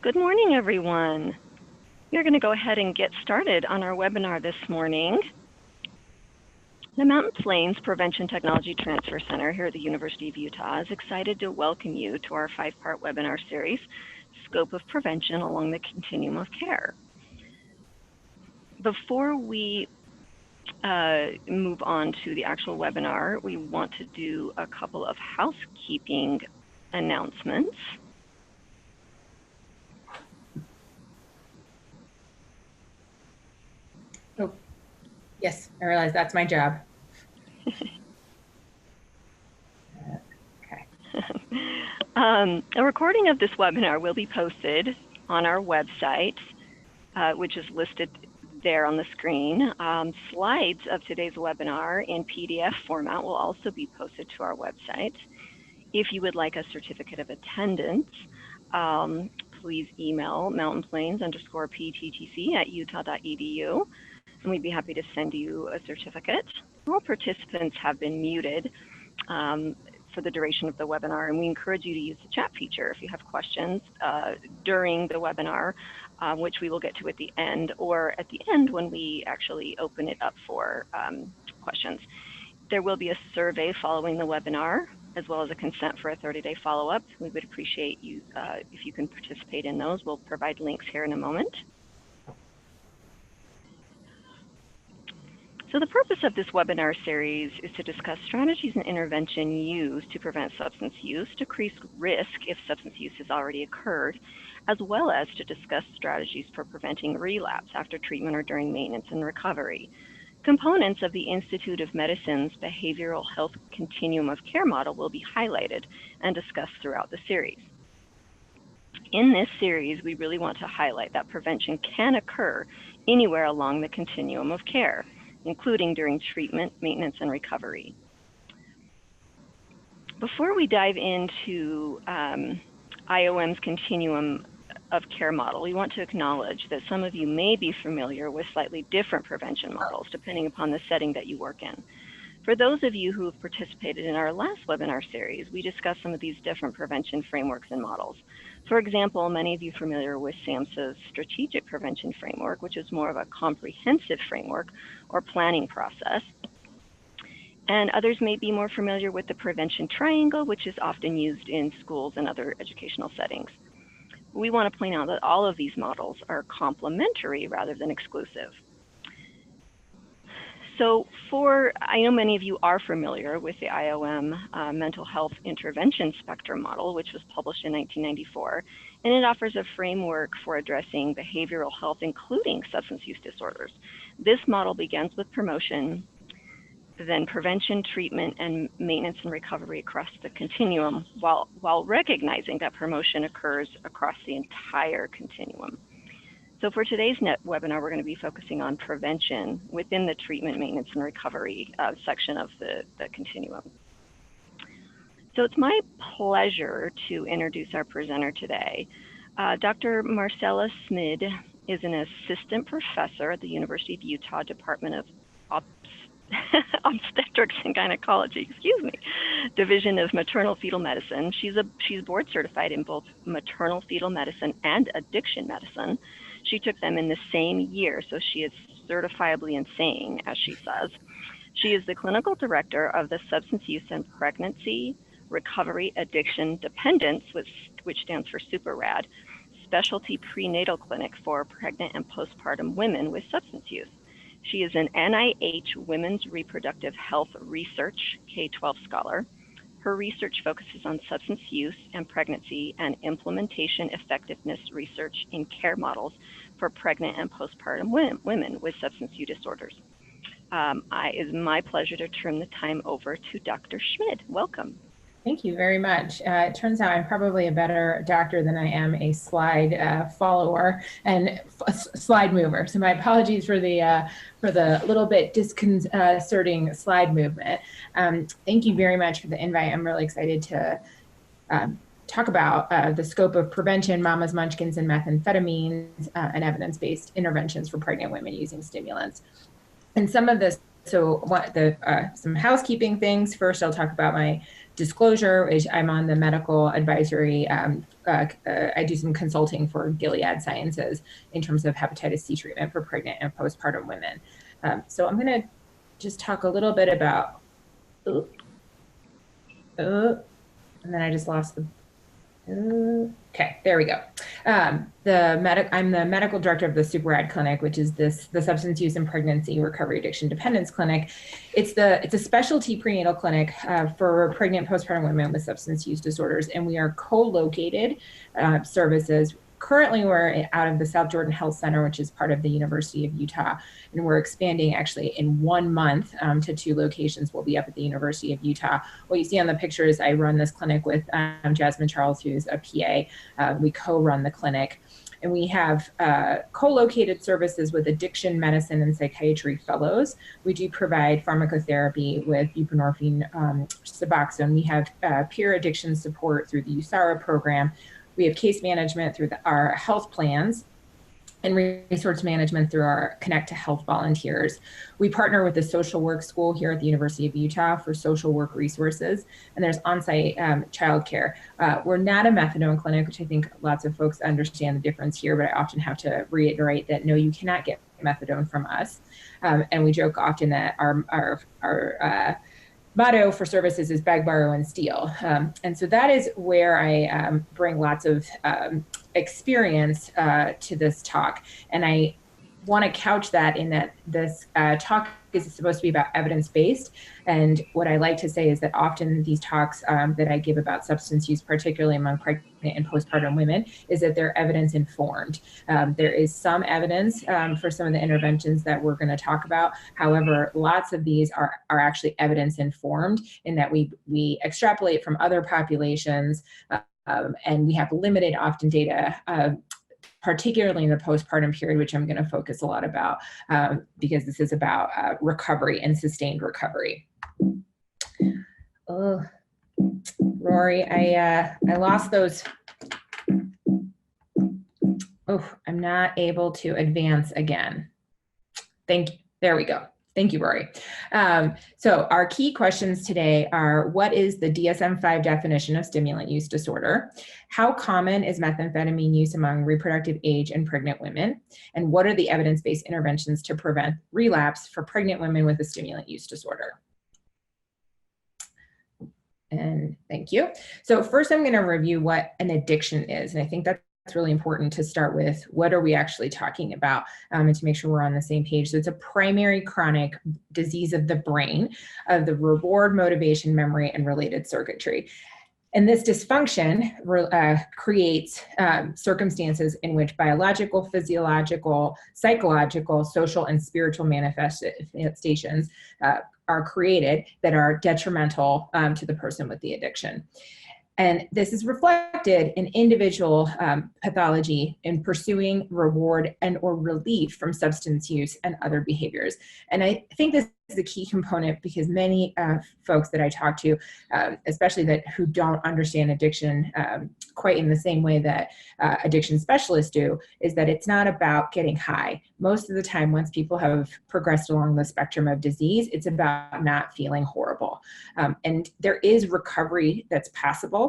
Good morning, everyone. We're going to go ahead and get started on our webinar this morning. The Mountain Plains Prevention Technology Transfer Center here at the University of Utah is excited to welcome you to our 5-part webinar series, Scope of Prevention Along the Continuum of Care. Before we move on to the actual webinar, we want to do a couple of housekeeping announcements. Oh, yes, I realize that's my job. Okay. A recording of this webinar will be posted on our website, which is listed there on the screen. Slides of today's webinar in PDF format will also be posted to our website. If you would like a certificate of attendance, please email mountainplains_pttc@utah.edu, and we'd be happy to send you a certificate. All participants have been muted for the duration of the webinar, and we encourage you to use the chat feature if you have questions during the webinar, which we will get to at the end, or at the end when we actually open it up for questions. There will be a survey following the webinar, as well as a consent for a 30-day follow-up. We would appreciate you if you can participate in those. We'll provide links here in a moment. So the purpose of this webinar series is to discuss strategies and intervention used to prevent substance use, decrease risk if substance use has already occurred, as well as to discuss strategies for preventing relapse after treatment or during maintenance and recovery. Components of the Institute of Medicine's Behavioral Health Continuum of Care model will be highlighted and discussed throughout the series. In this series, we really want to highlight that prevention can occur anywhere along the continuum of care, including during treatment, maintenance, and recovery. Before we dive into IOM's continuum of care model, we want to acknowledge that some of you may be familiar with slightly different prevention models, depending upon the setting that you work in. For those of you who have participated in our last webinar series, we discussed some of these different prevention frameworks and models. For example, many of you are familiar with SAMHSA's strategic prevention framework, which is more of a comprehensive framework or planning process. And others may be more familiar with the prevention triangle, which is often used in schools and other educational settings. We want to point out that all of these models are complementary rather than exclusive. So I know many of you are familiar with the IOM Mental Health Intervention Spectrum model, which was published in 1994, and it offers a framework for addressing behavioral health, including substance use disorders. This model begins with promotion, then prevention, treatment, and maintenance and recovery across the continuum, while recognizing that promotion occurs across the entire continuum. So for today's webinar, we're going to be focusing on prevention within the treatment, maintenance, and recovery section of the continuum. So it's my pleasure to introduce our presenter today. Dr. Marcella Smid is an assistant professor at the University of Utah Department of Obstetrics and Gynecology, Division of Maternal Fetal Medicine. She's board certified in both maternal fetal medicine and addiction medicine. She took them in the same year, so she is certifiably insane, as she says. She is the clinical director of the Substance Use and Pregnancy, Recovery, Addiction, Dependence, which stands for SUPERRAD, Specialty Prenatal Clinic for Pregnant and Postpartum Women with Substance Use. She is an NIH Women's Reproductive Health Research K-12 scholar. Her research focuses on substance use and pregnancy and implementation effectiveness research in care models for pregnant and postpartum women with substance use disorders. It is my pleasure to turn the time over to Dr. Smid. Welcome. Thank you very much. It turns out I'm probably a better doctor than I am a slide follower and slide mover. So my apologies for the little bit disconcerting slide movement. Thank you very much for the invite. I'm really excited to talk about the scope of prevention, mama's munchkins, and methamphetamines, and evidence-based interventions for pregnant women using stimulants. And some of this, some housekeeping things. First, I'll talk about my disclosure is I'm on the medical advisory. I do some consulting for Gilead Sciences in terms of hepatitis C treatment for pregnant and postpartum women. So I'm going to just talk a little bit about, and then I just lost the, okay, there we go. I'm the medical director of the Super Rad Clinic, which is the Substance Use and Pregnancy Recovery Addiction Dependence Clinic. It's a specialty prenatal clinic for pregnant postpartum women with substance use disorders, and we are co-located services. Currently, we're out of the South Jordan Health Center, which is part of the University of Utah, and we're expanding actually in 1 month to 2 locations. We'll be up at the University of Utah. What you see on the picture is I run this clinic with Jasmine Charles, who's a PA. We co-run the clinic. And we have co-located services with addiction medicine and psychiatry fellows. We do provide pharmacotherapy with buprenorphine, Suboxone. We have peer addiction support through the USARA program. We have case management through our health plans and resource management through our Connect to Health volunteers. We partner with the social work school here at the University of Utah for social work resources, and there's on-site childcare. We're not a methadone clinic, which I think lots of folks understand the difference here, but I often have to reiterate that no, you cannot get methadone from us. And we joke often that our motto for services is beg, borrow, and steal. And so that is where I bring lots of experience to this talk. And I want to couch that in that this talk is supposed to be about evidence-based. And what I like to say is that often these talks that I give about substance use, particularly among pregnant and postpartum women, is that they're evidence-informed. There is some evidence for some of the interventions that we're going to talk about. However, lots of these are actually evidence-informed in that we extrapolate from other populations and we have limited often data particularly in the postpartum period, which I'm going to focus a lot about because this is about recovery and sustained recovery. Oh, Rory, I lost those. Oh, I'm not able to advance again. Thank you. There we go. Thank you, Rory. So our key questions today are, what is the DSM-5 definition of stimulant use disorder? How common is methamphetamine use among reproductive age and pregnant women? And what are the evidence-based interventions to prevent relapse for pregnant women with a stimulant use disorder? And thank you. So first I'm going to review what an addiction is. And I think that's really important to start with. What are we actually talking about and to make sure we're on the same page? So it's a primary chronic disease of the brain, of the reward, motivation, memory, and related circuitry. And this dysfunction creates circumstances in which biological, physiological, psychological, social, and spiritual manifestations are created that are detrimental to the person with the addiction. And this is reflected in individual pathology in pursuing reward and or relief from substance use and other behaviors. And I think this is a key component because many folks that I talk to, especially who don't understand addiction quite in the same way that addiction specialists do, is that it's not about getting high. Most of the time, once people have progressed along the spectrum of disease, it's about not feeling horrible. And there is recovery that's possible.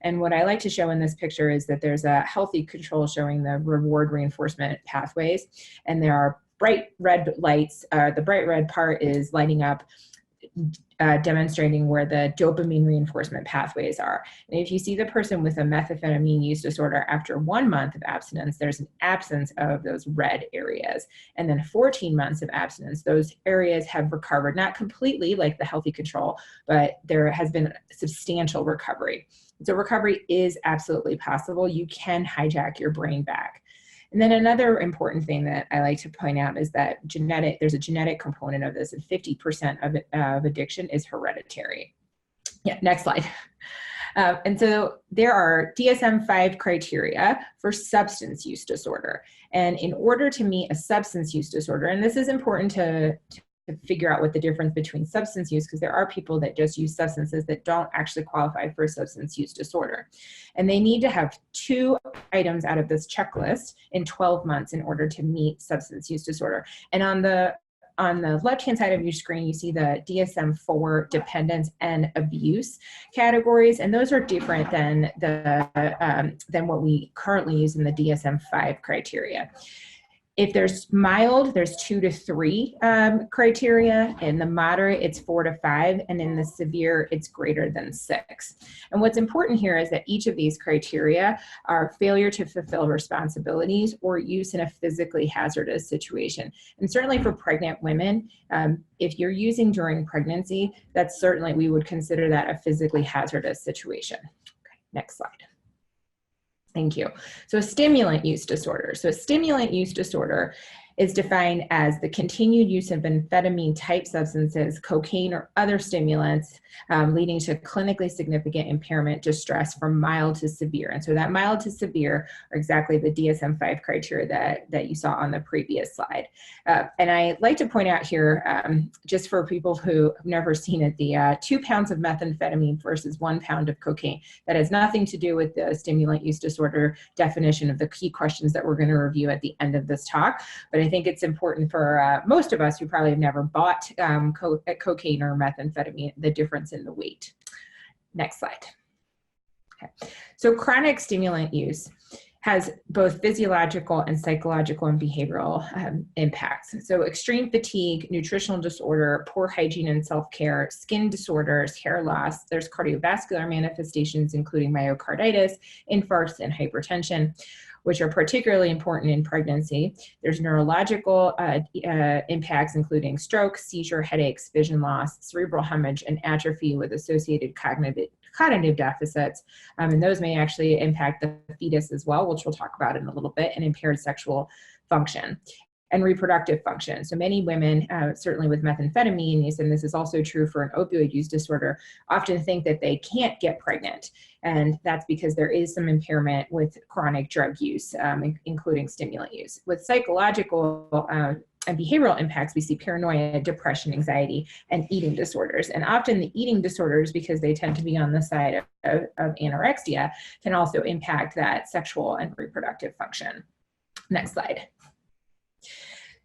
And what I like to show in this picture is that there's a healthy control showing the reward reinforcement pathways, and there are bright red lights. The bright red part is lighting up, demonstrating where the dopamine reinforcement pathways are. And if you see the person with a methamphetamine use disorder after 1 month of abstinence, there's an absence of those red areas. And then 14 months of abstinence, those areas have recovered, not completely like the healthy control, but there has been substantial recovery. So recovery is absolutely possible. You can hijack your brain back. And then another important thing that I like to point out is that there's a genetic component of this, and 50% of addiction is hereditary. Yeah, next slide. And so there are DSM-5 criteria for substance use disorder. And in order to meet a substance use disorder, and this is important to figure out what the difference between substance use, because there are people that just use substances that don't actually qualify for a substance use disorder. And they need to have 2 items out of this checklist in 12 months in order to meet substance use disorder. And on on the left-hand side of your screen, you see the DSM-4 dependence and abuse categories, and those are different than what we currently use in the DSM-5 criteria. If there's mild, there's 2 to 3 criteria. In the moderate, it's 4 to 5. And in the severe, it's greater than 6. And what's important here is that each of these criteria are failure to fulfill responsibilities or use in a physically hazardous situation. And certainly for pregnant women, if you're using during pregnancy, that's certainly, we would consider that a physically hazardous situation. Okay, next slide. Thank you. So stimulant use disorder. So stimulant use disorder is defined as the continued use of amphetamine type substances, cocaine or other stimulants, leading to clinically significant impairment, distress from mild to severe. And so that mild to severe are exactly the DSM-5 criteria that you saw on the previous slide. And I like to point out here, just for people who have never seen it, the 2 pounds of methamphetamine versus 1 pound of cocaine. That has nothing to do with the stimulant use disorder definition of the key questions that we're going to review at the end of this talk. But I think it's important for most of us who probably have never bought cocaine or methamphetamine, the difference in the weight. Next slide. Okay. So chronic stimulant use has both physiological and psychological and behavioral impacts. So extreme fatigue, nutritional disorder, poor hygiene and self-care, skin disorders, hair loss. There's cardiovascular manifestations, including myocarditis, infarcts, and hypertension, which are particularly important in pregnancy. There's neurological impacts, including stroke, seizure, headaches, vision loss, cerebral hemorrhage, and atrophy with associated cognitive deficits. And those may actually impact the fetus as well, which we'll talk about in a little bit, and impaired sexual function and reproductive function. So many women, certainly with methamphetamine use, and this is also true for an opioid use disorder, often think that they can't get pregnant. And that's because there is some impairment with chronic drug use, including stimulant use. With psychological and behavioral impacts, we see paranoia, depression, anxiety, and eating disorders. And often the eating disorders, because they tend to be on the side of anorexia, can also impact that sexual and reproductive function. Next slide.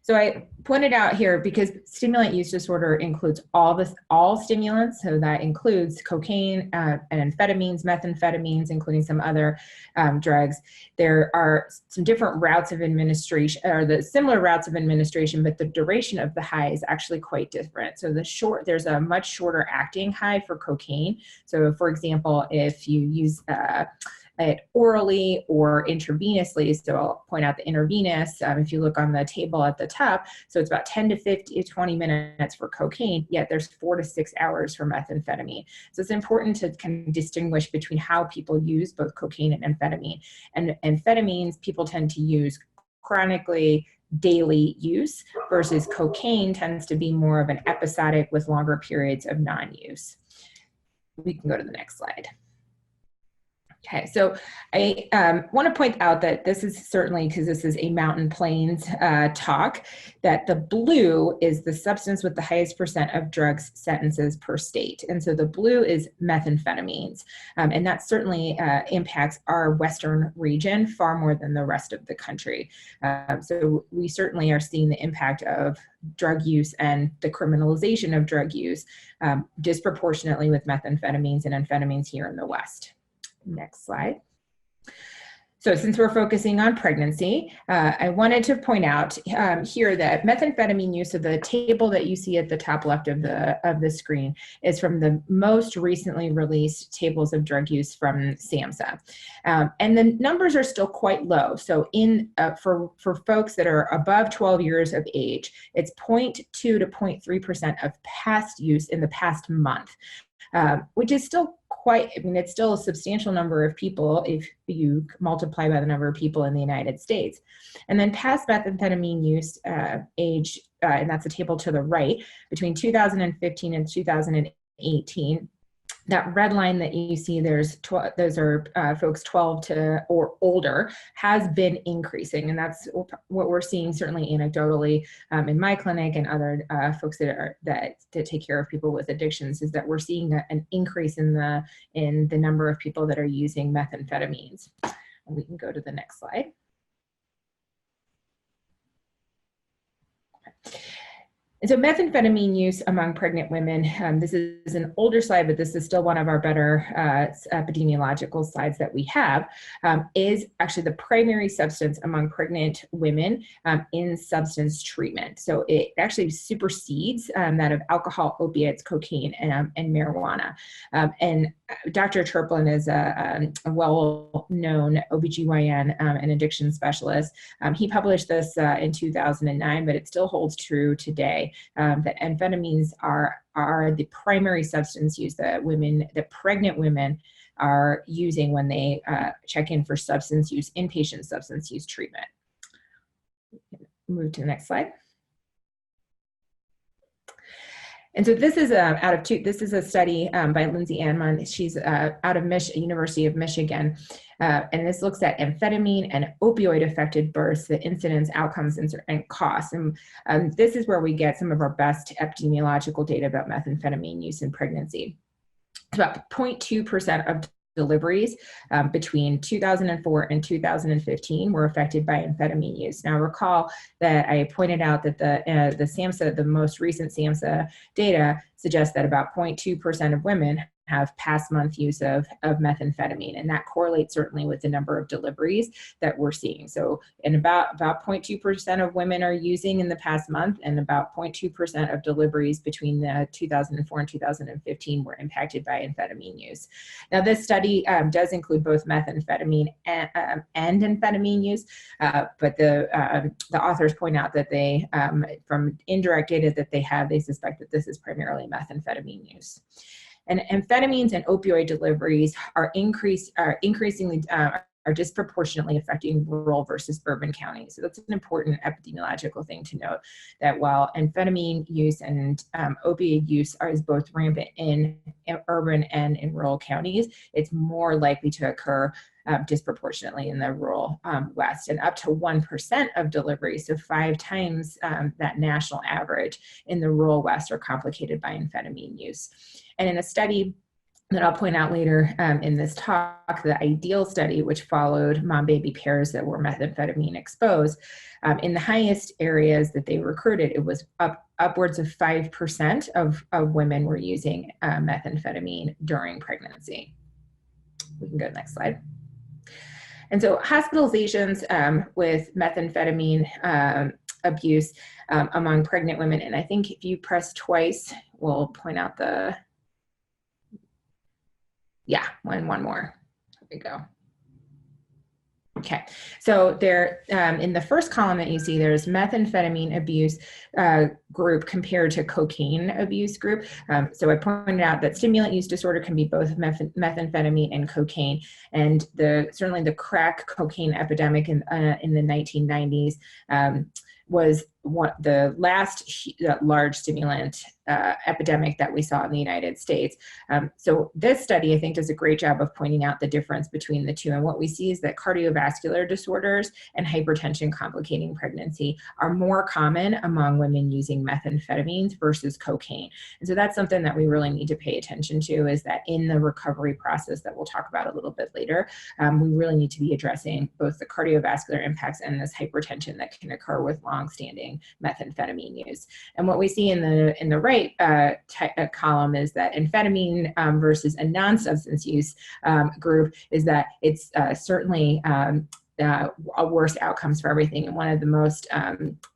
So I pointed out here, because stimulant use disorder includes all stimulants, so that includes cocaine and amphetamines, methamphetamines, including some other drugs. There are some different routes of administration, or the similar routes of administration, but the duration of the high is actually quite different. So there's a much shorter acting high for cocaine. So for example, if you use it orally or intravenously. So I'll point out the intravenous, if you look on the table at the top, so it's about 10 to 20 minutes for cocaine, yet there's 4 to 6 hours for methamphetamine. So it's important to kind of distinguish between how people use both cocaine and amphetamine. And amphetamines, people tend to use chronically, daily use, versus cocaine tends to be more of an episodic with longer periods of non-use. We can go to the next slide. Okay, so I want to point out that this is certainly, because this is a Mountain Plains talk, that the blue is the substance with the highest percent of drugs sentences per state. And so the blue is methamphetamines. And that certainly impacts our Western region far more than the rest of the country. So we certainly are seeing the impact of drug use and the criminalization of drug use disproportionately with methamphetamines and amphetamines here in the West. Next slide. So since we're focusing on pregnancy, I wanted to point out here that methamphetamine use, of the table that you see at the top left of the screen, is from the most recently released tables of drug use from SAMHSA. And the numbers are still quite low. So for folks that are above 12 years of age, it's 0.2 to 0.3% of past use in the past month. Which is still quite, I mean, it's still a substantial number of people if you multiply by the number of people in the United States. And then past methamphetamine use age, and that's a table to the right, between 2015 and 2018, that red line that you see, those are folks 12 to or older, has been increasing. And that's what we're seeing certainly anecdotally in my clinic and other folks that take care of people with addictions, is that we're seeing an increase in the number of people that are using methamphetamines. And we can go to the next slide. And so methamphetamine use among pregnant women, this is an older slide, but this is still one of our better epidemiological slides that we have, is actually the primary substance among pregnant women in substance treatment. So it actually supersedes that of alcohol, opiates, cocaine, and marijuana. And Dr. Turpin is a well-known OBGYN and addiction specialist. He published this in 2009, but it still holds true today. That amphetamines are the primary substance use that pregnant women are using when they check in for substance use, inpatient substance use treatment. Move to the next slide. And so this is this is a study by Lindsay Anman. She's out of University of Michigan. And this looks at amphetamine and opioid-affected births, the incidence, outcomes, and costs. And this is where we get some of our best epidemiological data about methamphetamine use in pregnancy. About 0.2% of deliveries between 2004 and 2015 were affected by amphetamine use. Now recall that I pointed out that the SAMHSA, the most recent SAMHSA data suggests that about 0.2% of women have past month use of methamphetamine, and that correlates certainly with the number of deliveries that we're seeing. So in about 0.2% of women are using in the past month, and about 0.2% of deliveries between the 2004 and 2015 were impacted by amphetamine use. Now this study does include both methamphetamine and amphetamine use, but the authors point out that they, from indirect data that they have, they suspect that this is primarily methamphetamine use. And amphetamines and opioid deliveries are increasingly disproportionately affecting rural versus urban counties. So that's an important epidemiological thing to note, that while amphetamine use and opioid use is both rampant in urban and in rural counties, it's more likely to occur disproportionately in the rural West, and up to 1% of deliveries, so 5 times that national average in the rural West, are complicated by amphetamine use. And in a study that I'll point out later in this talk, the IDEAL study, which followed mom-baby pairs that were methamphetamine exposed, in the highest areas that they recruited, it was upwards of 5% of women were using methamphetamine during pregnancy. We can go to the next slide. And so hospitalizations with methamphetamine abuse among pregnant women, and I think if you press twice, we'll point out the, yeah, one more. There we go. Okay, so there, in the first column that you see, there's methamphetamine abuse group compared to cocaine abuse group. So I pointed out that stimulant use disorder can be both methamphetamine and cocaine, and certainly the crack cocaine epidemic in the 1990s was the last large stimulant epidemic that we saw in the United States. So this study, I think, does a great job of pointing out the difference between the two. And what we see is that cardiovascular disorders and hypertension complicating pregnancy are more common among women using methamphetamines versus cocaine. And so that's something that we really need to pay attention to, is that in the recovery process that we'll talk about a little bit later, we really need to be addressing both the cardiovascular impacts and this hypertension that can occur with long-standing methamphetamine use. And what we see in the right column is that amphetamine versus a non-substance use group is that it's certainly a worse outcomes for everything. And one of the most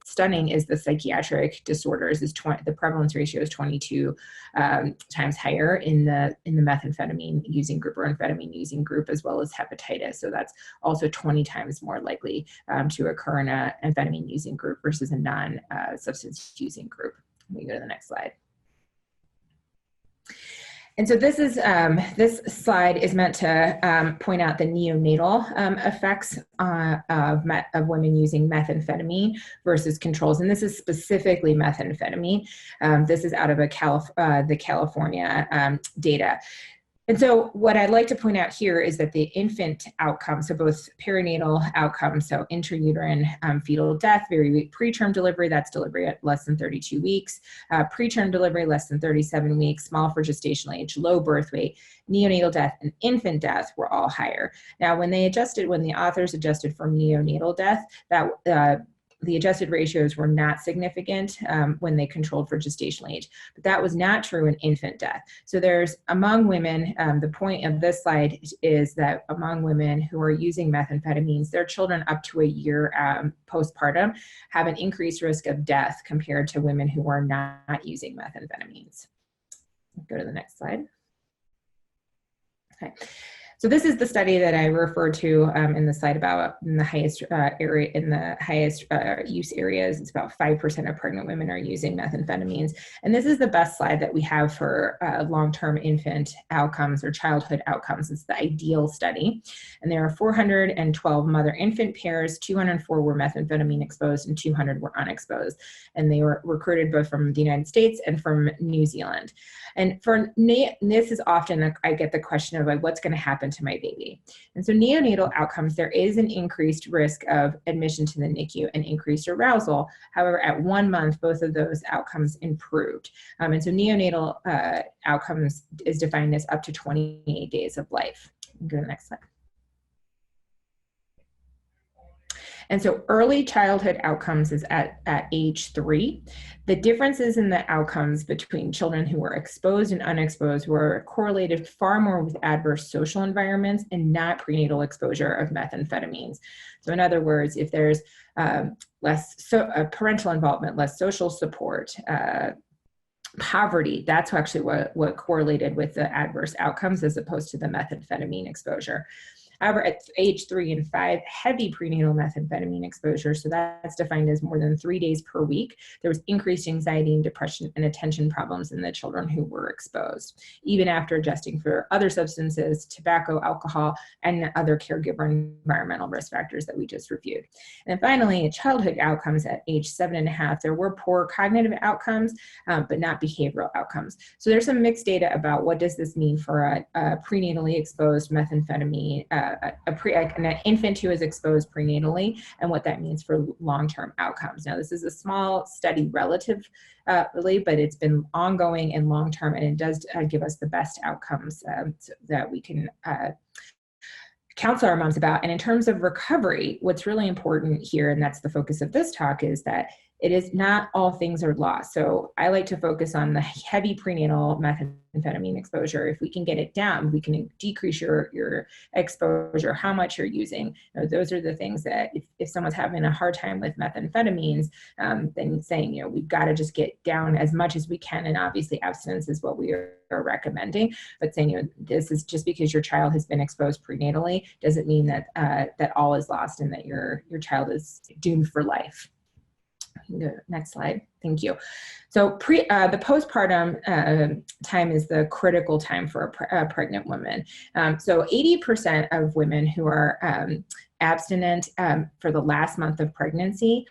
stunning is the psychiatric disorders. The prevalence ratio is 22 times higher in the methamphetamine using group or amphetamine using group, as well as hepatitis. So that's also 20 times more likely to occur in an amphetamine using group versus a non-substance using group. We go to the next slide. And so this slide is meant to point out the neonatal effects of women using methamphetamine versus controls. And this is specifically methamphetamine. This is out of the California data. And so what I'd like to point out here is that the infant outcomes, so both perinatal outcomes, so intrauterine fetal death, preterm delivery, that's delivery at less than 32 weeks, preterm delivery less than 37 weeks, small for gestational age, low birth weight, neonatal death, and infant death were all higher. Now, when the authors adjusted for neonatal death, that the adjusted ratios were not significant when they controlled for gestational age, but that was not true in infant death. So there's among women, the point of this slide is that among women who are using methamphetamines, their children up to a year postpartum have an increased risk of death compared to women who are not using methamphetamines. Go to the next slide. Okay. So this is the study that I referred to in the slide about in the highest use areas. It's about 5% of pregnant women are using methamphetamines. And this is the best slide that we have for long-term infant outcomes or childhood outcomes. It's the ideal study. And there are 412 mother-infant pairs, 204 were methamphetamine exposed and 200 were unexposed. And they were recruited both from the United States and from New Zealand. And for this is often, I get the question of like, what's going to happen to my baby? And so neonatal outcomes, there is an increased risk of admission to the NICU and increased arousal. However, at 1 month, both of those outcomes improved. And so neonatal outcomes is defined as up to 28 days of life. Go to the next slide. And so early childhood outcomes is at age 3. The differences in the outcomes between children who were exposed and unexposed were correlated far more with adverse social environments and not prenatal exposure of methamphetamines. So in other words, if there's less parental involvement, less social support, poverty, that's actually what correlated with the adverse outcomes as opposed to the methamphetamine exposure. However, at age 3 and 5, heavy prenatal methamphetamine exposure, so that's defined as more than 3 days per week, there was increased anxiety and depression and attention problems in the children who were exposed, even after adjusting for other substances, tobacco, alcohol, and other caregiver environmental risk factors that we just reviewed. And then finally, childhood outcomes at age 7.5, there were poor cognitive outcomes, but not behavioral outcomes. So there's some mixed data about what does this mean for a prenatally exposed methamphetamine, an infant who is exposed prenatally, and what that means for long-term outcomes. Now, this is a small study relatively, but it's been ongoing and long-term, and it does give us the best outcomes so that we can counsel our moms about. And in terms of recovery, what's really important here, and that's the focus of this talk, is that it is not all things are lost. So I like to focus on the heavy prenatal methamphetamine exposure. If we can get it down, we can decrease your exposure, how much you're using. You know, those are the things that if someone's having a hard time with methamphetamines, then saying, you know, we've got to just get down as much as we can. And obviously abstinence is what we are recommending, but saying, you know, this is just because your child has been exposed prenatally doesn't mean that that all is lost and that your child is doomed for life. Next slide. Thank you. So the postpartum time is the critical time for a pregnant woman. So 80% of women who are abstinent for the last month of pregnancy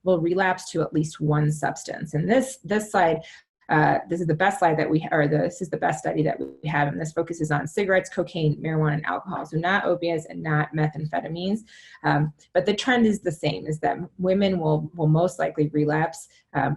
will relapse to at least one substance. And this slide, this is the best slide that this is the best study that we have, and this focuses on cigarettes, cocaine, marijuana, and alcohol. So not opiates and not methamphetamines, but the trend is the same, is that women will most likely relapse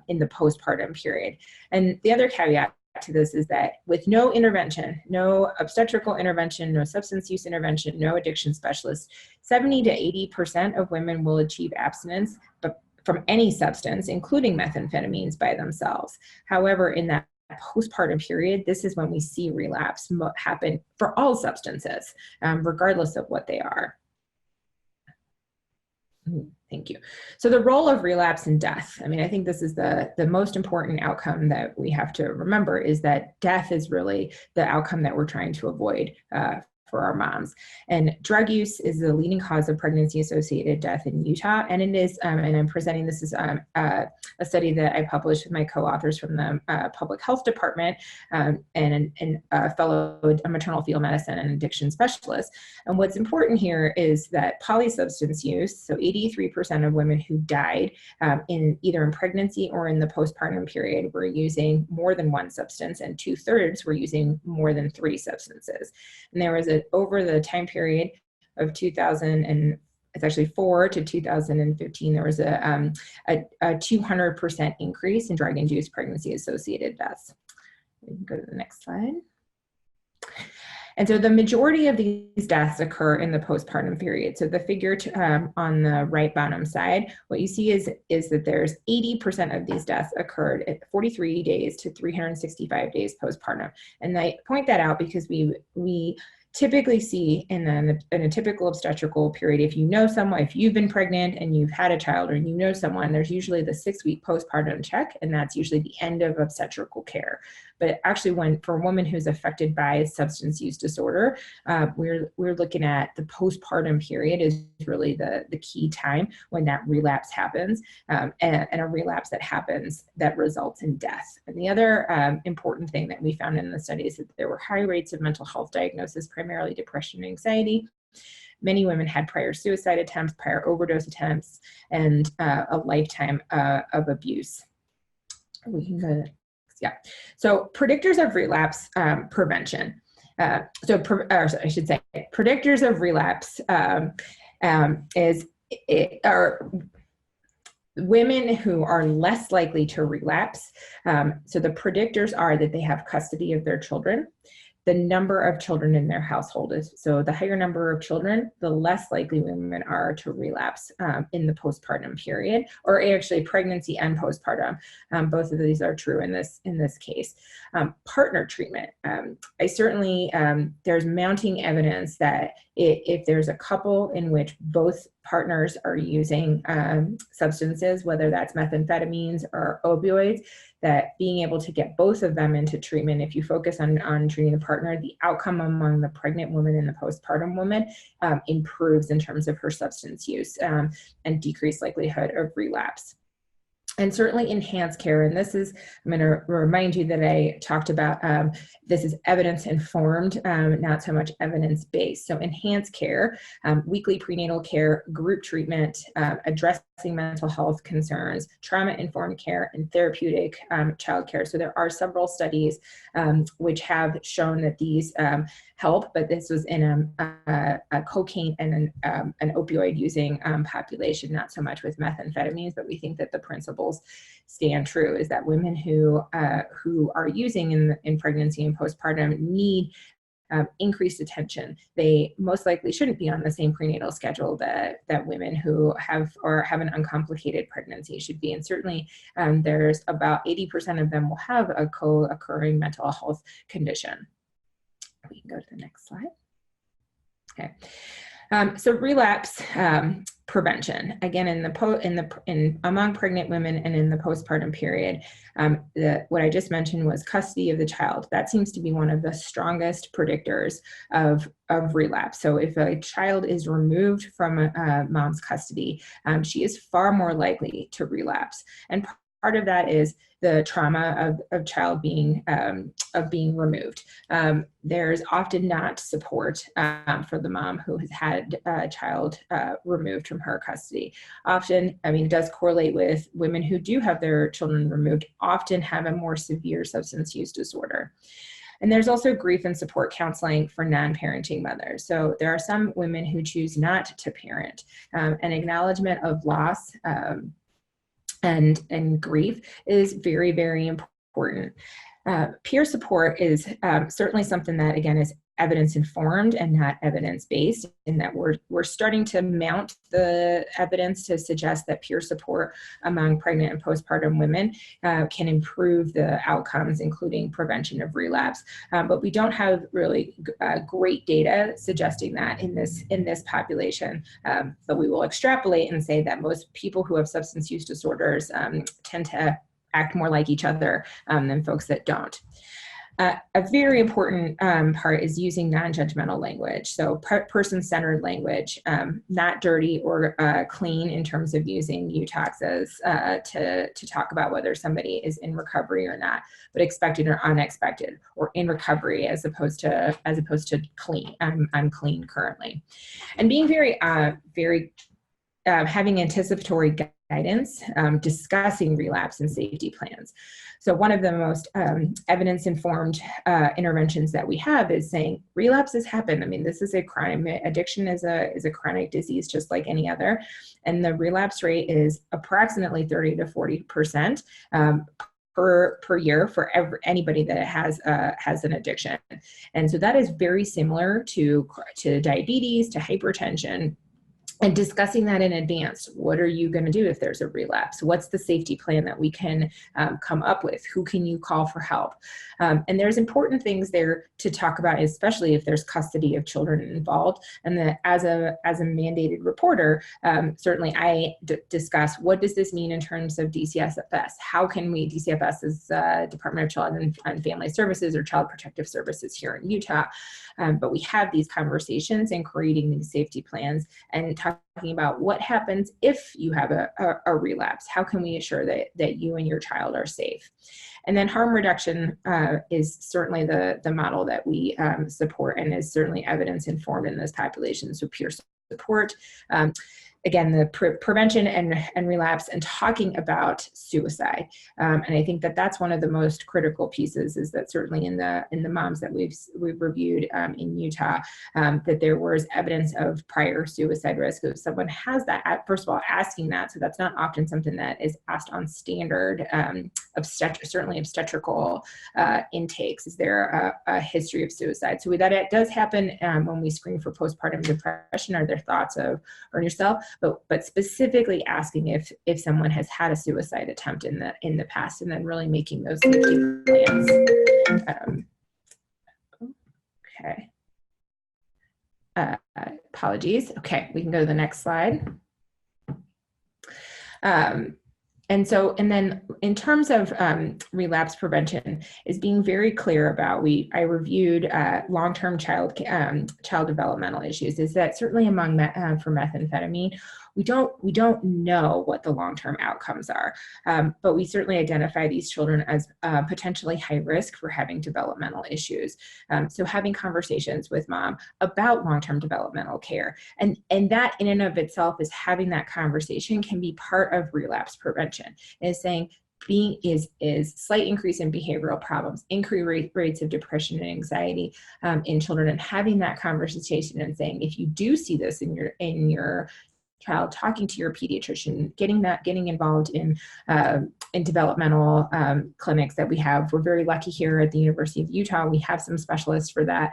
in the postpartum period. And the other caveat to this is that with no intervention, no obstetrical intervention, no substance use intervention, no addiction specialist, 70 to 80% of women will achieve abstinence, but from any substance, including methamphetamines by themselves. However, in that postpartum period, this is when we see relapse happen for all substances, regardless of what they are. Thank you. So the role of relapse and death, I mean, I think this is the most important outcome that we have to remember, is that death is really the outcome that we're trying to avoid for our moms. And drug use is the leading cause of pregnancy-associated death in Utah. And it is, and I'm presenting this as a study that I published with my co-authors from the Public Health Department and a fellow maternal fetal medicine and addiction specialist. And what's important here is that polysubstance use, so 83% of women who died either in pregnancy or in the postpartum period were using more than one substance, and 2/3 were using more than 3 substances. And there was over the time period of 2004 to 2015, there was a 200% increase in drug-induced pregnancy-associated deaths. We can go to the next slide. And so the majority of these deaths occur in the postpartum period. So the figure on the right bottom side, what you see is that there's 80% of these deaths occurred at 43 days to 365 days postpartum. And I point that out because we typically see in a typical obstetrical period, if you know someone, if you've been pregnant and you've had a child, or you know someone, there's usually the 6-week postpartum check, and that's usually the end of obstetrical care. But actually, for a woman who's affected by substance use disorder, we're looking at the postpartum period is really the key time when that relapse happens, and a relapse that happens that results in death. And the other important thing that we found in the study is that there were high rates of mental health diagnosis, primarily depression and anxiety. Many women had prior suicide attempts, prior overdose attempts, and a lifetime of abuse. We can go. Yeah. So predictors of relapse prevention. I should say predictors of relapse are women who are less likely to relapse. So the predictors are that they have custody of their children, the number of children in their household is. So the higher number of children, the less likely women are to relapse in the postpartum period, or actually pregnancy and postpartum. Both of these are true in this case. Partner treatment. I certainly, there's mounting evidence that if there's a couple in which both partners are using substances, whether that's methamphetamines or opioids, that being able to get both of them into treatment, if you focus on treating the partner, the outcome among the pregnant woman and the postpartum woman improves in terms of her substance use and decreased likelihood of relapse. And certainly enhanced care. And this is, I'm going to remind you that I talked about, this is evidence-informed, not so much evidence-based. So enhanced care, weekly prenatal care, group treatment, addressing mental health concerns, trauma-informed care, and therapeutic child care. So there are several studies which have shown that these help, but this was in a cocaine and an opioid using population, not so much with methamphetamines, but we think that the principles stand true, is that women who are using in pregnancy and postpartum need increased attention. They most likely shouldn't be on the same prenatal schedule that women who have an uncomplicated pregnancy should be. And certainly there's about 80% of them will have a co-occurring mental health condition. We can go to the next slide. Okay. So relapse prevention, again, among pregnant women and in the postpartum period, what I just mentioned was custody of the child. That seems to be one of the strongest predictors of relapse. So if a child is removed from a mom's custody, she is far more likely to relapse. And part of that is the trauma of child being removed. There's often not support for the mom who has had a child removed from her custody. Often, it does correlate with women who do have their children removed, often have a more severe substance use disorder. And there's also grief and support counseling for non-parenting mothers. So there are some women who choose not to parent. An acknowledgement of loss and grief is very, very important. Peer support is certainly something that, again, is evidence-informed and not evidence-based, in that we're starting to mount the evidence to suggest that peer support among pregnant and postpartum women can improve the outcomes, including prevention of relapse. But we don't have really great data suggesting that in this population. But we will extrapolate and say that most people who have substance use disorders tend to act more like each other than folks that don't. A very important part is using non-judgmental language. So person-centered language, not dirty or clean in terms of using utoxas to talk about whether somebody is in recovery or not, but expected or unexpected, or in recovery as opposed to clean. I'm clean currently, and being very having anticipatory guidance, discussing relapse and safety plans. So one of the most evidence-informed interventions that we have is saying relapses happen. This is a crime. Addiction is a chronic disease just like any other, and the relapse rate is approximately 30 to 40% per year for anybody that has an addiction. And so that is very similar to diabetes, to hypertension. And discussing that in advance. What are you going to do if there's a relapse? What's the safety plan that we can come up with? Who can you call for help? And there's important things there to talk about, especially if there's custody of children involved. And that as a mandated reporter, certainly I discuss what does this mean in terms of DCFS? How can we, DCFS is Department of Child and Family Services or Child Protective Services here in Utah. But we have these conversations and creating these safety plans and talking about what happens if you have a relapse. How can we assure that you and your child are safe? And then harm reduction is certainly the model that we support and is certainly evidence informed in this population. So peer support, again, the prevention and relapse, and talking about suicide. And I think that that's one of the most critical pieces, is that certainly in the moms that we've reviewed in Utah, that there was evidence of prior suicide risk. If someone has that, first of all, asking that, so that's not often something that is asked on standard certainly obstetrical intakes. Is there a history of suicide? So that it does happen when we screen for postpartum depression. Are there thoughts of hurting yourself? But specifically asking if someone has had a suicide attempt in the past, and then really making those safety plans. Okay. Apologies. Okay, we can go to the next slide. And then in terms of relapse prevention, is being very clear about, I reviewed long-term child developmental issues, is that certainly among for methamphetamine, we don't know what the long-term outcomes are, but we certainly identify these children as potentially high risk for having developmental issues. So having conversations with mom about long-term developmental care, and that in and of itself is having that conversation can be part of relapse prevention, is saying, is slight increase in behavioral problems, increased rates of depression and anxiety in children, and having that conversation and saying, if you do see this in your child, talking to your pediatrician, getting involved in developmental clinics that we have. We're very lucky here at the University of Utah. We have some specialists for that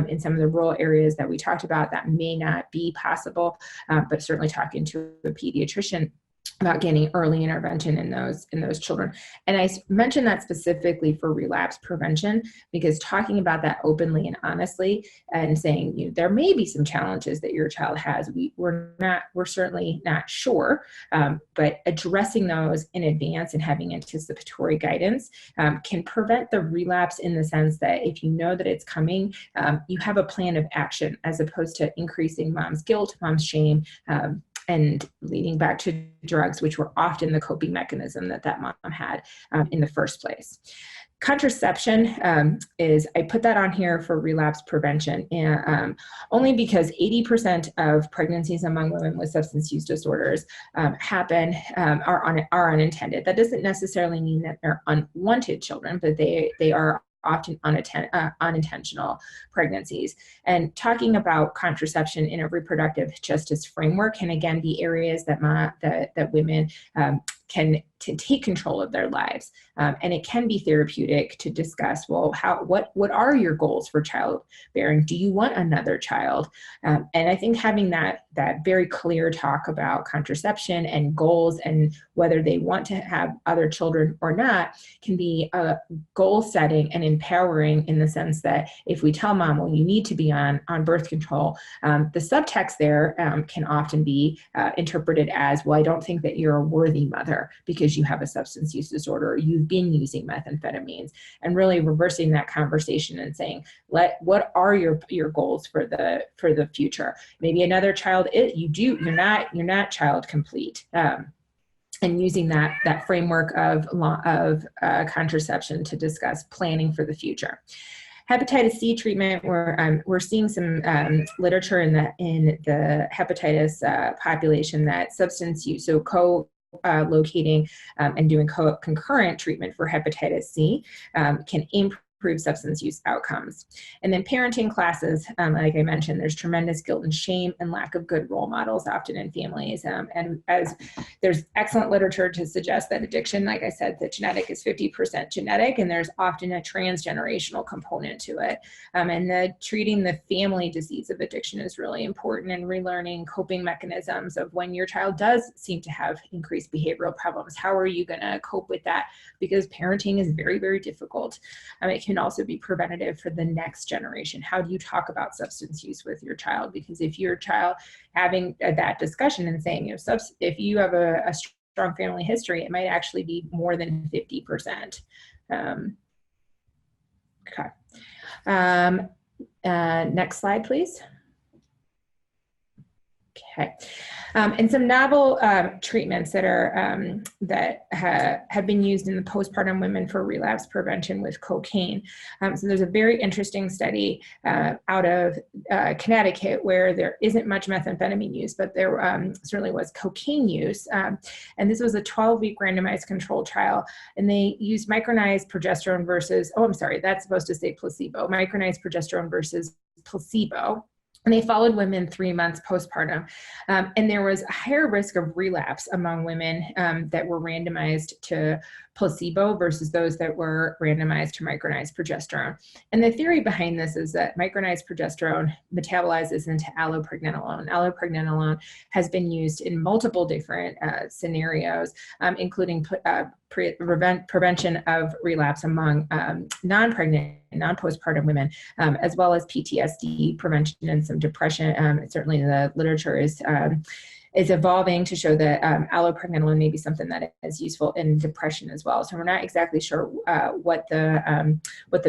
in some of the rural areas that we talked about. That may not be possible, but certainly talking to a pediatrician about getting early intervention in those children. And I mentioned that specifically for relapse prevention, because talking about that openly and honestly, and saying, there may be some challenges that your child has. We're certainly not sure, but addressing those in advance and having anticipatory guidance can prevent the relapse, in the sense that if you know that it's coming, you have a plan of action, as opposed to increasing mom's guilt, mom's shame, and leading back to drugs, which were often the coping mechanism that mom had in the first place. Contraception is, I put that on here for relapse prevention, and only because 80% of pregnancies among women with substance use disorders are unintended. That doesn't necessarily mean that they're unwanted children, but they are often unintentional pregnancies. And talking about contraception in a reproductive justice framework can again be areas that women can take control of their lives. And it can be therapeutic to discuss, well, what are your goals for childbearing? Do you want another child? And I think having that very clear talk about contraception and goals, and whether they want to have other children or not, can be goal setting and empowering, in the sense that if we tell mom, well, you need to be on birth control, the subtext there can often be interpreted as, well, I don't think that you're a worthy mother because you have a substance use disorder, or you've been using methamphetamines, and really reversing that conversation and saying, what are your goals for the future? Maybe another child, you're not child complete. And using that framework of contraception to discuss planning for the future. Hepatitis C treatment, we're seeing some literature in the hepatitis population that substance use, so locating and doing concurrent treatment for hepatitis C can improve substance use outcomes. And then parenting classes, like I mentioned, there's tremendous guilt and shame and lack of good role models often in families. And as there's excellent literature to suggest that addiction, like I said, the genetic is 50% genetic, and there's often a transgenerational component to it. And treating the family disease of addiction is really important, and relearning coping mechanisms of when your child does seem to have increased behavioral problems. How are you going to cope with that? Because parenting is very, very difficult. It can also be preventative for the next generation. How do you talk about substance use with your child? Because if your child having that discussion and saying, if you have a strong family history, it might actually be more than 50%. Okay. Next slide, please. Okay. And some novel treatments that are have been used in the postpartum women for relapse prevention with cocaine. So there's a very interesting study out of Connecticut where there isn't much methamphetamine use, but there certainly was cocaine use. And this was a 12-week randomized control trial, and they used micronized progesterone versus, oh, I'm sorry, that's supposed to say placebo, micronized progesterone versus placebo. And they followed women 3 months postpartum. And there was a higher risk of relapse among women that were randomized to placebo versus those that were randomized to micronized progesterone. And the theory behind this is that micronized progesterone metabolizes into allopregnanolone. Allopregnanolone has been used in multiple different scenarios, including prevention of relapse among non-pregnant, non-postpartum women, as well as PTSD prevention and some depression. Certainly the literature is evolving to show that allopregnanolone may be something that is useful in depression as well. So we're not exactly sure what the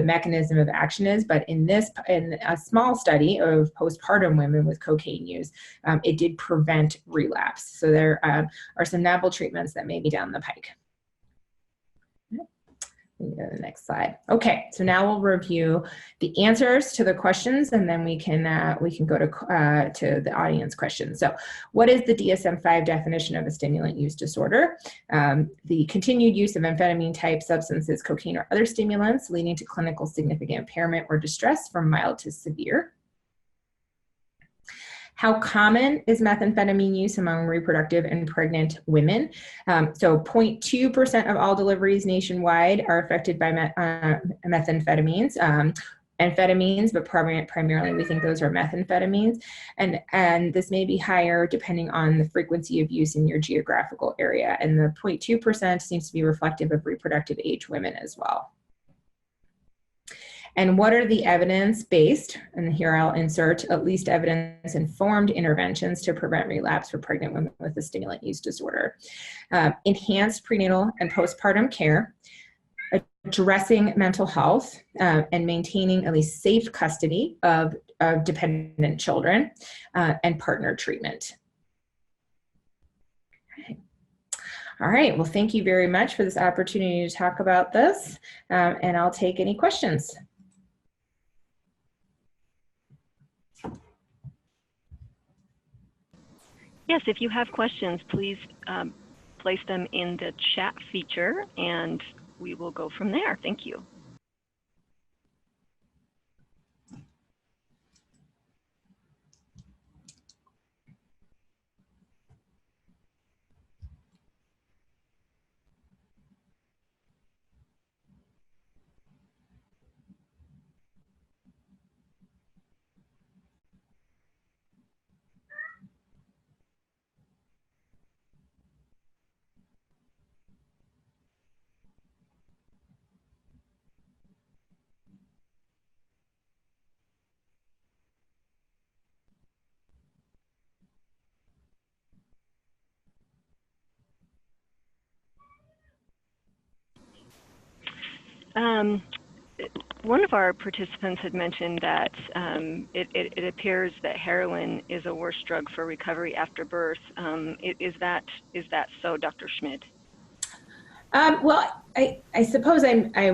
mechanism of action is, but in a small study of postpartum women with cocaine use, it did prevent relapse. So there are some novel treatments that may be down the pike. Go to the next slide. Okay, so now we'll review the answers to the questions, and then we can go to the audience questions. So, what is the DSM-5 definition of a stimulant use disorder? The continued use of amphetamine-type substances, cocaine, or other stimulants leading to clinical significant impairment or distress from mild to severe. How common is methamphetamine use among reproductive and pregnant women? So 0.2% of all deliveries nationwide are affected by methamphetamines. Amphetamines, but primarily we think those are methamphetamines. And this may be higher depending on the frequency of use in your geographical area. And the 0.2% seems to be reflective of reproductive age women as well. And what are the evidence-based, and here I'll insert at least evidence-informed interventions to prevent relapse for pregnant women with a stimulant use disorder? Enhanced prenatal and postpartum care, addressing mental health, and maintaining at least safe custody of dependent children, and partner treatment. Okay. All right, well, thank you very much for this opportunity to talk about this, and I'll take any questions. Yes, if you have questions, please place them in the chat feature, and we will go from there. Thank you. One of our participants had mentioned that it appears that heroin is a worse drug for recovery after birth. Is that so, Dr. Smid? Well, I suppose I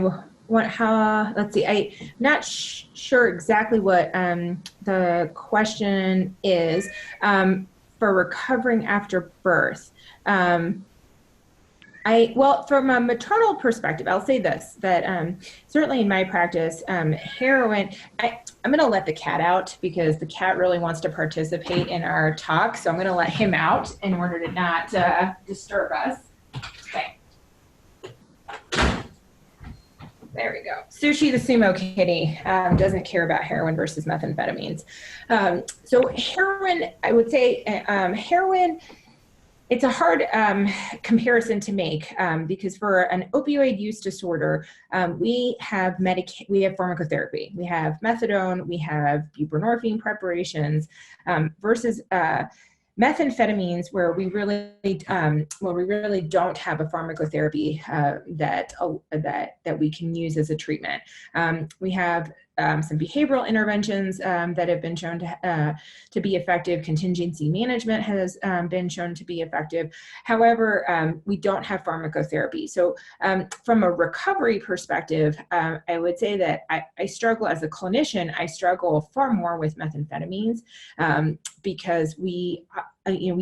want how, let's see, I'm not sure exactly what the question is for recovering after birth. Well, from a maternal perspective, I'll say this, that certainly in my practice, heroin, I'm going to let the cat out because the cat really wants to participate in our talk. So I'm going to let him out in order to not disturb us. Okay. There we go. Sushi the sumo kitty doesn't care about heroin versus methamphetamines. So heroin, I would say heroin, it's a hard comparison to make because for an opioid use disorder, we have pharmacotherapy. We have methadone, we have buprenorphine preparations versus methamphetamines, where we really don't have a pharmacotherapy that we can use as a treatment. We have some behavioral interventions that have been shown to be effective. Contingency management has been shown to be effective. However, we don't have pharmacotherapy. So from a recovery perspective, I would say that I struggle as a clinician. I struggle far more with methamphetamines because we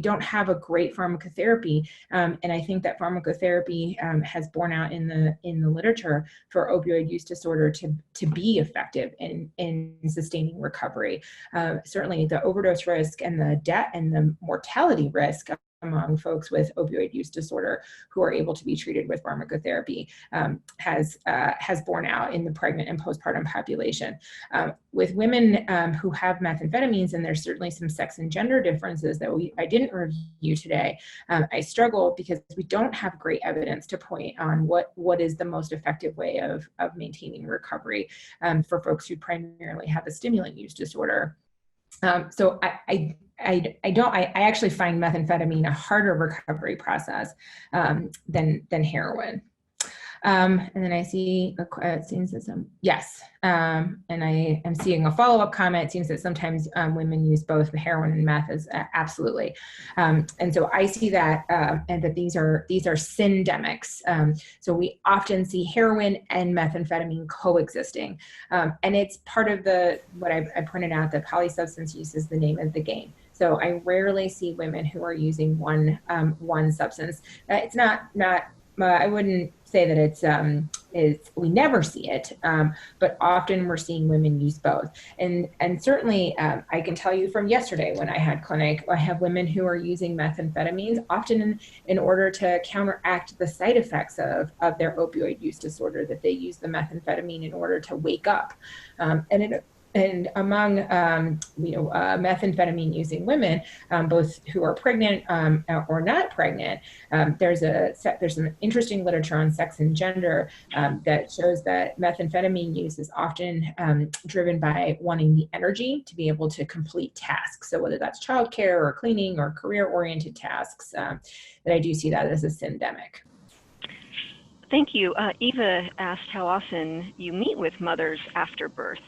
don't have a great pharmacotherapy, and I think that pharmacotherapy has borne out in the literature for opioid use disorder to be effective in sustaining recovery. Certainly, the overdose risk and the death and the mortality risk among folks with opioid use disorder who are able to be treated with pharmacotherapy has borne out in the pregnant and postpartum population. With women who have methamphetamines, and there's certainly some sex and gender differences that I didn't review today, I struggle because we don't have great evidence to point on what is the most effective way of maintaining recovery for folks who primarily have a stimulant use disorder. So I actually find methamphetamine a harder recovery process than heroin. And then I see it seems that yes, and I am seeing a follow-up comment. It seems that sometimes women use both the heroin and meth as absolutely, and so I see that and that these are syndemics. So we often see heroin and methamphetamine coexisting, and it's part of what I pointed out, that polysubstance use is the name of the game. So I rarely see women who are using one substance. It's not. I wouldn't say that we never see it, but often we're seeing women use both. And certainly I can tell you from yesterday when I had clinic, I have women who are using methamphetamines often in order to counteract the side effects of their opioid use disorder, that they use the methamphetamine in order to wake up. And among methamphetamine using women, both who are pregnant or not pregnant, there's some interesting literature on sex and gender that shows that methamphetamine use is often driven by wanting the energy to be able to complete tasks. So whether that's childcare or cleaning or career-oriented tasks, that I do see that as a syndemic. Thank you. Eva asked how often you meet with mothers after birth.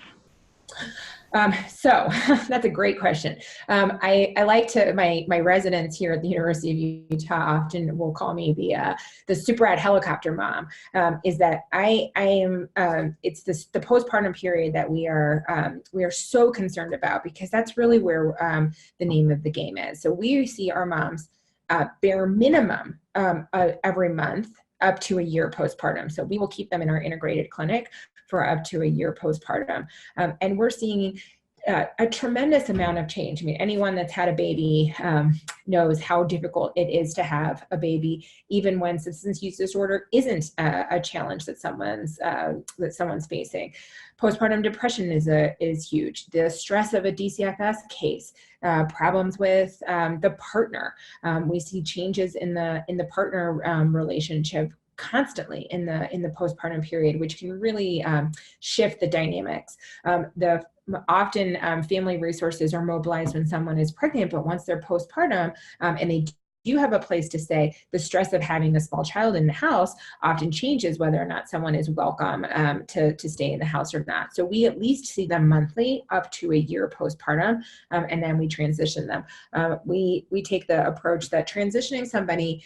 So that's a great question. I like to, my residents here at the University of Utah often will call me the super rad helicopter mom, is that I am, it's the postpartum period that we are so concerned about, because that's really where the name of the game is. So we see our moms bare minimum every month up to a year postpartum. So we will keep them in our integrated clinic for up to a year postpartum. And we're seeing a tremendous amount of change. I mean, anyone that's had a baby knows how difficult it is to have a baby, even when substance use disorder isn't a challenge that someone's facing. Postpartum depression is huge. The stress of a DCFS case, problems with the partner. We see changes in the partner relationship constantly in the postpartum period, which can really shift the dynamics. Often family resources are mobilized when someone is pregnant, but once they're postpartum and they do have a place to stay, the stress of having a small child in the house often changes whether or not someone is welcome to stay in the house or not. So we at least see them monthly up to a year postpartum, and then we transition them. We take the approach that transitioning somebody,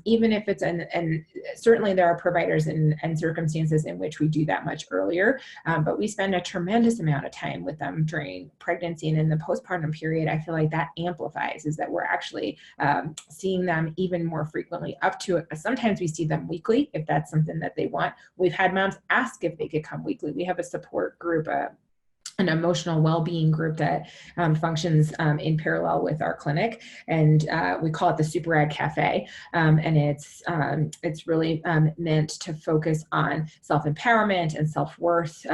even if it's, and certainly there are providers and circumstances in which we do that much earlier, but we spend a tremendous amount of time with them during pregnancy and in the postpartum period. I feel like that amplifies, is that we're actually seeing them even more frequently, up to sometimes we see them weekly if that's something that they want. We've had moms ask if they could come weekly. We have a support group, an emotional well-being group that functions in parallel with our clinic, and we call it the Super Ad Cafe, and it's really meant to focus on self-empowerment and self-worth,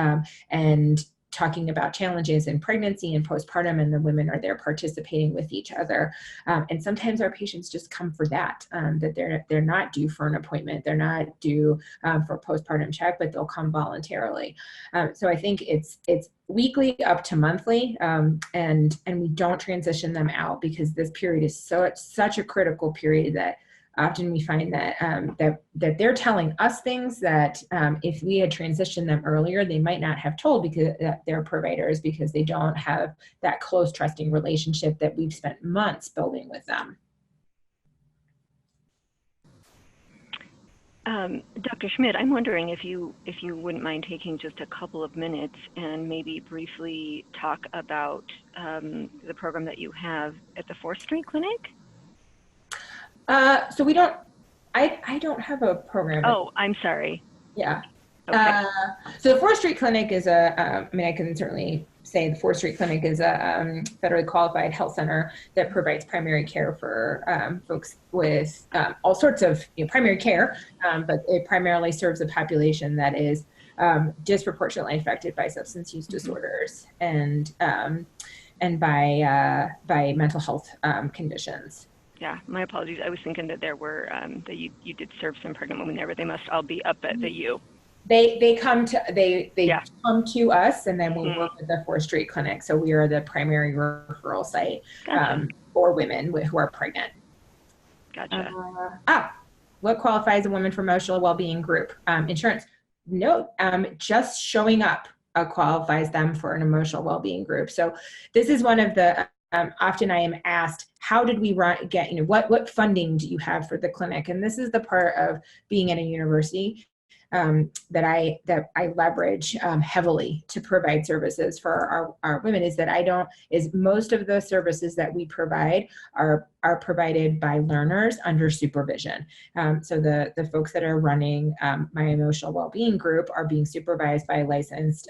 and talking about challenges in pregnancy and postpartum, and the women are there participating with each other. And sometimes our patients just come for that they're not due for an appointment, they're not due for a postpartum check, but they'll come voluntarily. So I think it's weekly up to monthly, and we don't transition them out, because this period is such a critical period that often we find that that they're telling us things that if we had transitioned them earlier, they might not have told, because they're providers, because they don't have that close, trusting relationship that we've spent months building with them. Dr. Smid, I'm wondering if you wouldn't mind taking just a couple of minutes and maybe briefly talk about the program that you have at the 4th Street Clinic. So we don't, I don't have a program. Oh, I'm sorry. Yeah. Okay. So the 4th Street Clinic is I mean, I can certainly say the 4th Street Clinic is a federally qualified health center that provides primary care for folks with all sorts of primary care, but it primarily serves a population that is disproportionately affected by substance use disorders and by mental health conditions. Yeah, my apologies. I was thinking that there were that you did serve some pregnant women there, but they must all be up at the U. They come to come to us, and then we work with the 4th Street Clinic. So we are the primary referral site for women who are pregnant. Gotcha. What qualifies a woman for emotional well-being group? Insurance? No, just showing up qualifies them for an emotional well-being group. So this is one of the often I am asked, how did we get, what funding do you have for the clinic? And this is the part of being at a university that I leverage heavily to provide services for our women, is most of the services that we provide are provided by learners under supervision. So the folks that are running my emotional well-being group are being supervised by a licensed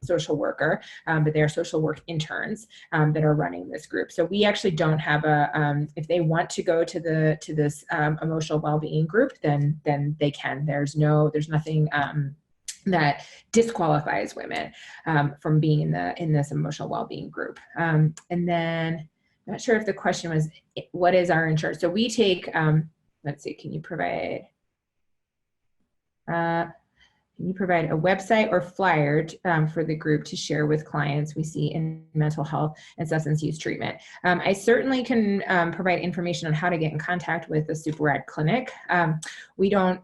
social worker, but they are social work interns that are running this group. So we actually don't have if they want to go to this emotional well-being group, then they can. There's nothing that disqualifies women from being in this emotional well-being group. And then I'm not sure if the question was, what is our insurance? So we take, let's see, can you provide a website or flyer for the group to share with clients we see in mental health and substance use treatment? I certainly can provide information on how to get in contact with the Super Ad Clinic. We don't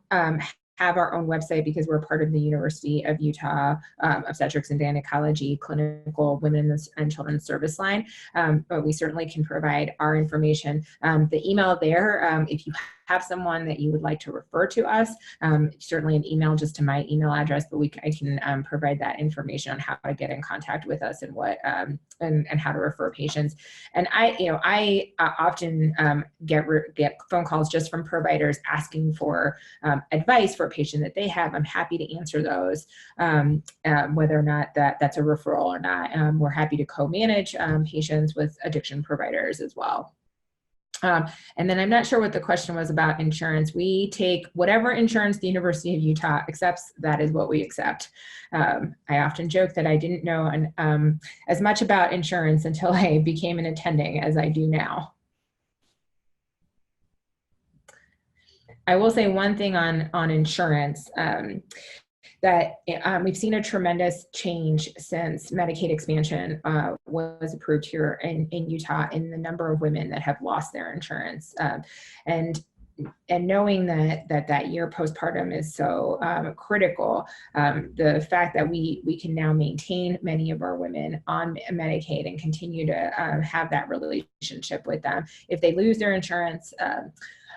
have our own website because we're part of the University of Utah Obstetrics and Gynecology Clinical Women and Children's Service Line, but we certainly can provide our information. The email there, if you have someone that you would like to refer to us, certainly an email just to my email address, but I can provide that information on how to get in contact with us and what and how to refer patients. And I often get phone calls just from providers asking for advice for a patient that they have. I'm happy to answer those, whether or not that's a referral or not. We're happy to co-manage patients with addiction providers as well. And then I'm not sure what the question was about insurance. We take whatever insurance the University of Utah accepts, that is what we accept. I often joke that I didn't know as much about insurance until I became an attending as I do now. I will say one thing on insurance, that we've seen a tremendous change since Medicaid expansion was approved here in Utah in the number of women that have lost their insurance. And knowing that year postpartum is so critical, the fact that we can now maintain many of our women on Medicaid and continue to have that relationship with them. If they lose their insurance,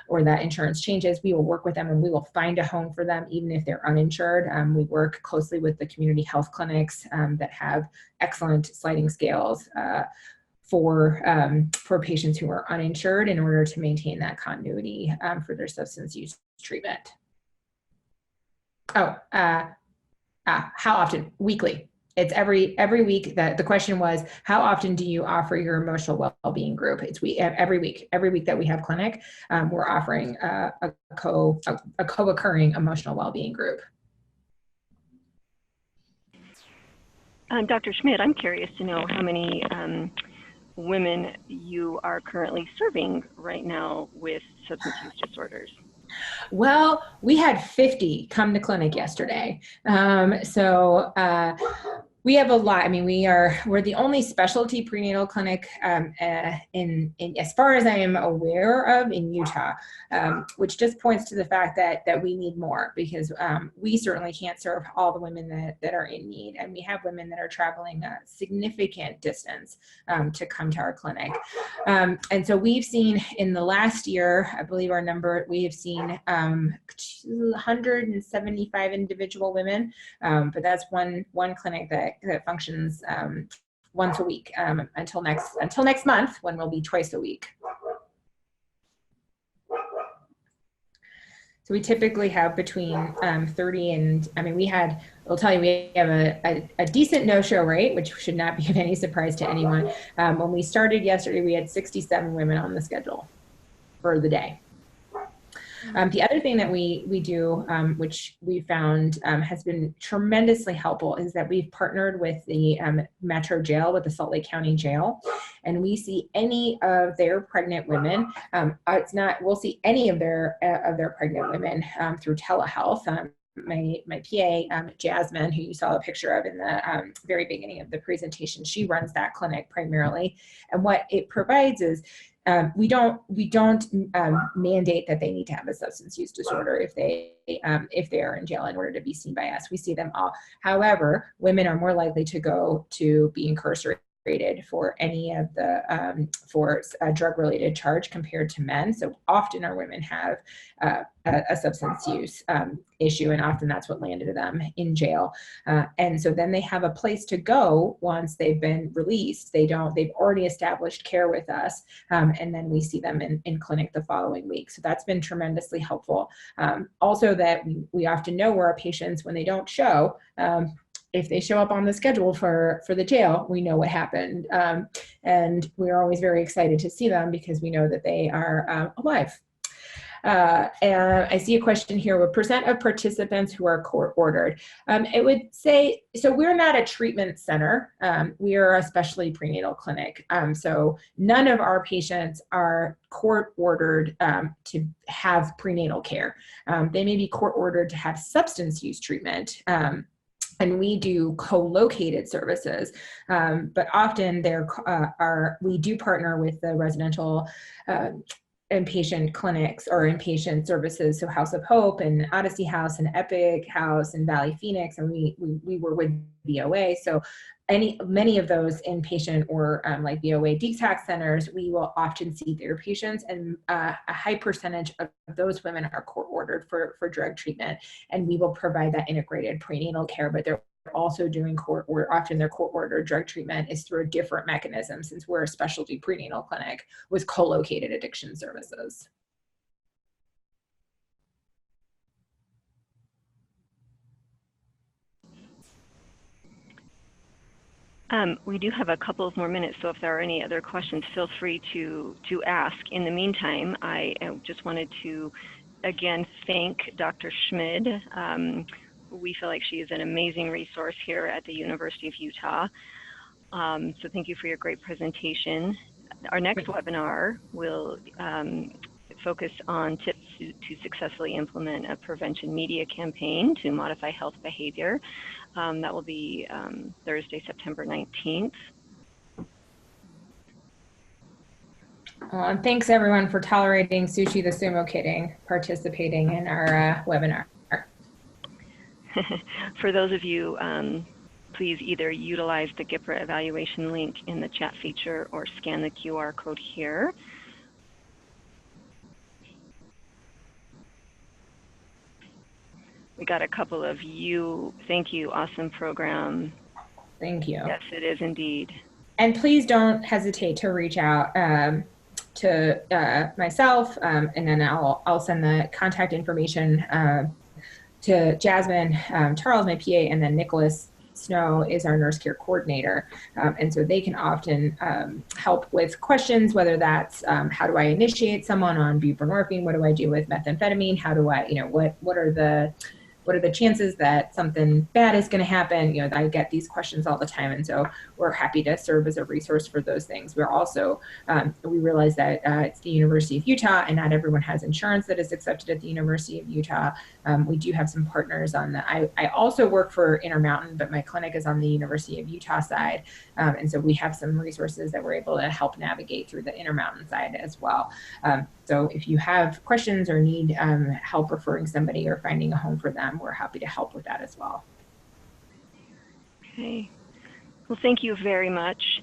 or that insurance changes, we will work with them and we will find a home for them, even if they're uninsured. We work closely with the community health clinics that have excellent sliding scales for patients who are uninsured in order to maintain that continuity for their substance use treatment. Oh, how often? Weekly. It's every week. That the question was, how often do you offer your emotional well-being group? It's every week. Every week that we have clinic, we're offering a co-occurring emotional well-being group. Dr. Smid, I'm curious to know how many women you are currently serving right now with substance use disorders. Well, we had 50 come to clinic yesterday. We have a lot. I mean, we're the only specialty prenatal clinic in as far as I am aware of in Utah, which just points to the fact that we need more, because we certainly can't serve all the women that are in need, and we have women that are traveling a significant distance to come to our clinic. And so we've seen in the last year, I believe our number, we have seen 175 individual women, but that's one clinic that functions once a week until next month, when we'll be twice a week. So we typically have between 30 and, I mean, I'll tell you, we have a decent no-show rate, which should not be of any surprise to anyone. When we started yesterday, we had 67 women on the schedule for the day. The other thing that we do, which we found has been tremendously helpful, is that we've partnered with the Metro Jail, with the Salt Lake County Jail, and we see any of their pregnant women. We'll see any of their pregnant women through telehealth. My PA, Jasmine, who you saw a picture of in the very beginning of the presentation, she runs that clinic primarily, and what it provides is, we don't mandate that they need to have a substance use disorder if they are in jail in order to be seen by us. We see them all. However, women are more likely to go to be incarcerated for any of the for a drug-related charge compared to men. So often our women have a substance use issue, and often that's what landed them in jail. And so then they have a place to go once they've been released. They've already established care with us, and then we see them in clinic the following week. So that's been tremendously helpful. Also, that we often know where our patients, when they don't show, if they show up on the schedule for the jail, we know what happened. And we're always very excited to see them because we know that they are alive. And I see a question here: what % of participants who are court ordered? It would say, so we're not a treatment center. We are a specialty prenatal clinic. So none of our patients are court ordered to have prenatal care. They may be court ordered to have substance use treatment. And we do co-located services, but often we do partner with the residential inpatient clinics or inpatient services, so House of Hope and Odyssey House and Epic House and Valley Phoenix, and we were with VOA. So many of those inpatient or like VOA detox centers, we will often see their patients, and a high percentage of those women are court ordered for drug treatment, and we will provide that integrated prenatal care. But they're also doing often their court ordered drug treatment is through a different mechanism, since we're a specialty prenatal clinic with co-located addiction services. We do have a couple of more minutes, so if there are any other questions, feel free to ask. In the meantime, I just wanted to again thank Dr. Smid. We feel like she is an amazing resource here at the University of Utah. So thank you for your great presentation. Our next webinar will focus on tips to successfully implement a prevention media campaign to modify health behavior. That will be Thursday, September 19th. And thanks everyone for tolerating Sushi the Sumo Kidding participating in our webinar. For those of you, please either utilize the Gipper Evaluation link in the chat feature or scan the QR code here. We got a couple of you. Thank you. Awesome program. Thank you. Yes, it is indeed. And please don't hesitate to reach out to myself, and then I'll send the contact information to Jasmine, Charles, my PA, and then Nicholas Snow is our nurse care coordinator. And so they can often help with questions, whether that's how do I initiate someone on buprenorphine? What do I do with methamphetamine? How do I, what are the chances that something bad is going to happen? I get these questions all the time. And so we're happy to serve as a resource for those things. We're also, we realize that it's the University of Utah and not everyone has insurance that is accepted at the University of Utah. We do have some partners on the, I also work for Intermountain, but my clinic is on the University of Utah side. And so we have some resources that we're able to help navigate through the Intermountain side as well. So if you have questions or need help referring somebody or finding a home for them, we're happy to help with that as well. Okay. Well, thank you very much.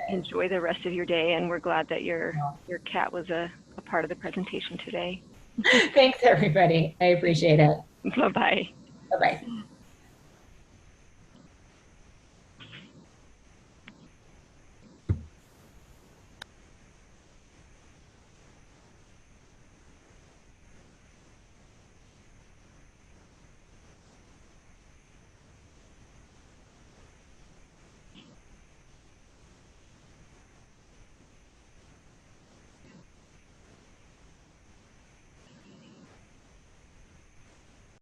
Enjoy the rest of your day, and we're glad that your cat was a part of the presentation today. Thanks, everybody. I appreciate it. Bye-bye. Bye-bye.